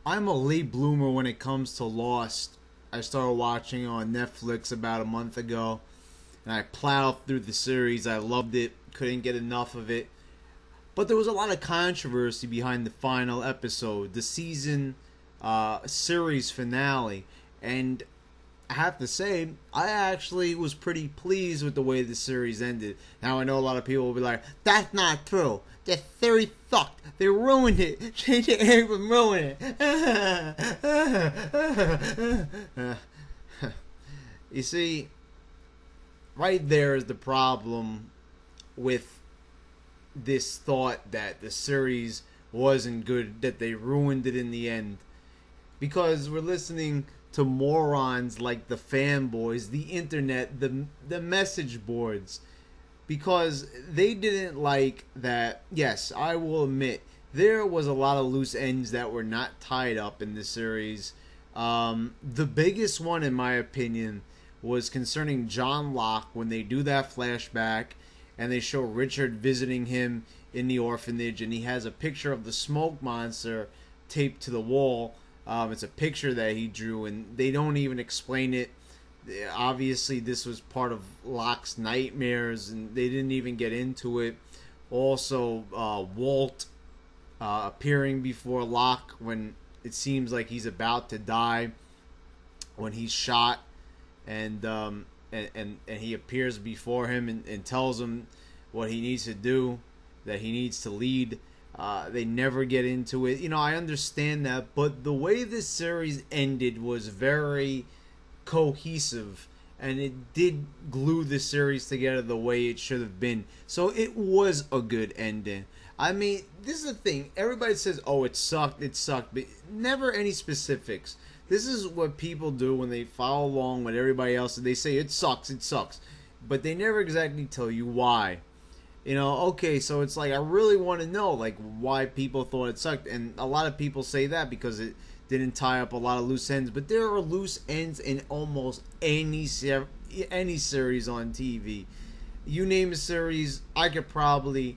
I'm a late bloomer when it comes to Lost. I started watching on Netflix about a month ago, and I plowed through the series. I loved it, couldn't get enough of it. But there was a lot of controversy behind the final episode, the season series finale, and I have to say, I actually was pretty pleased with the way the series ended. Now, I know a lot of people will be like, that's not true. The series sucked. They ruined it. They didn't even ruin it. You see, right there is the problem with this thought that the series wasn't good, that they ruined it in the end. Because we're listening to morons like the fanboys, the internet, the message boards, because they didn't like that. Yes, I will admit there was a lot of loose ends that were not tied up in the series. The biggest one, in my opinion, was concerning John Locke when they do that flashback and they show Richard visiting him in the orphanage, and he has a picture of the smoke monster taped to the wall. It's a picture that he drew, and they don't even explain it. Obviously, this was part of Locke's nightmares, and they didn't even get into it. Also, Walt appearing before Locke when it seems like he's about to die, when he's shot, and he appears before him and tells him what he needs to do, that he needs to lead. They never get into it. You know, I understand that, but the way this series ended was very cohesive, and it did glue the series together the way it should have been. So it was a good ending. I mean, this is the thing. Everybody says, oh, it sucked, but never any specifics. This is what people do when they follow along with everybody else, and they say, it sucks. But they never exactly tell you why. You know, okay, so it's like I really want to know like why people thought it sucked, and a lot of people say that because it didn't tie up a lot of loose ends. But there are loose ends in almost any series on TV. You name a series, I could probably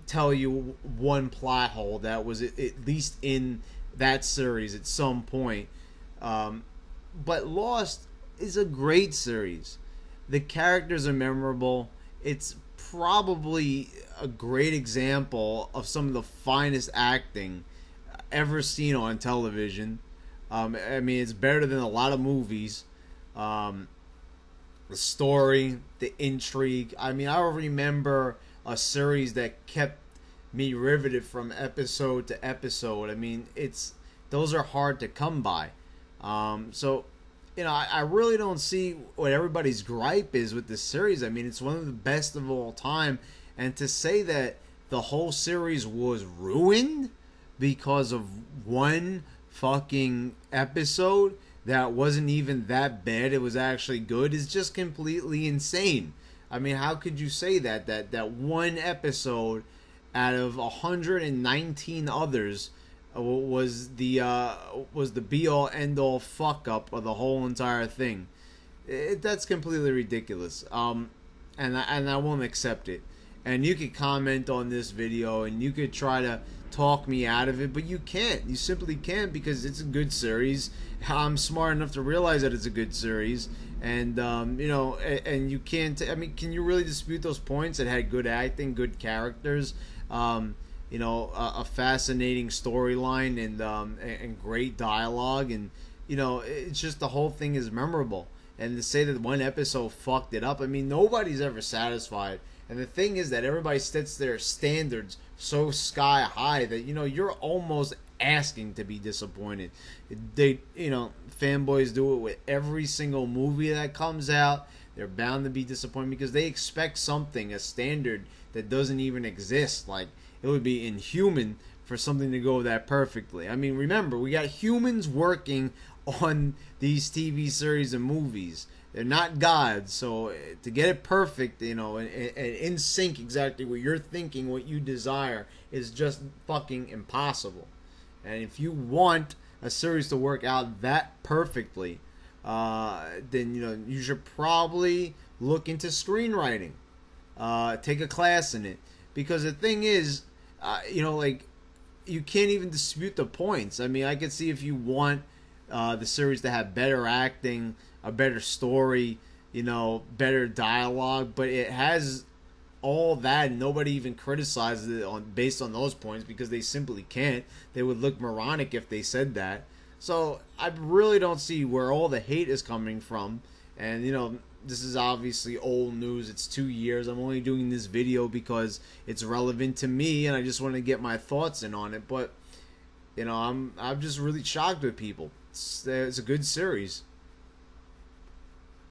tell you one plot hole that was at least in that series at some point. But Lost is a great series. The characters are memorable. It's probably a great example of some of the finest acting ever seen on television. I mean, it's better than a lot of movies. The story, the intrigue. I mean, I remember a series that kept me riveted from episode to episode. I mean, those are hard to come by. So you know, I really don't see what everybody's gripe is with this series. I mean, it's one of the best of all time. And to say that the whole series was ruined because of one fucking episode that wasn't even that bad, it was actually good, is just completely insane. I mean, how could you say that? That one episode out of 119 others was the be all end all fuck up of the whole entire thing. That's completely ridiculous. And I won't accept it. And you could comment on this video and you could try to talk me out of it, but you can't. You simply can't, because it's a good series. I'm smart enough to realize that it's a good series, and you know, and you can't. I mean, can you really dispute those points? It had good acting, good characters. You know, a fascinating storyline and great dialogue, and you know, it's just the whole thing is memorable. And to say that one episode fucked it up, I mean, nobody's ever satisfied. And the thing is that everybody sets their standards so sky high that, you know, you're almost asking to be disappointed. They, you know, fanboys do it with every single movie that comes out. They're bound to be disappointed because they expect something, a standard that doesn't even exist. Like, it would be inhuman for something to go that perfectly. I mean, remember, we got humans working on these TV series and movies. They're not gods, so to get it perfect, you know, and in sync exactly what you're thinking, what you desire, is just fucking impossible. And if you want a series to work out that perfectly, then, you know, you should probably look into screenwriting. Take a class in it. Because the thing is, you know, like, you can't even dispute the points. I mean, I could see if you want the series to have better acting, a better story, better dialogue, but it has all that, and nobody even criticizes it based on those points because they simply can't. They would look moronic if they said that. So I really don't see where all the hate is coming from. And this is obviously old news. It's 2 years. I'm only doing this video because it's relevant to me, and I just want to get my thoughts in on it. But I'm just really shocked with people. It's a good series.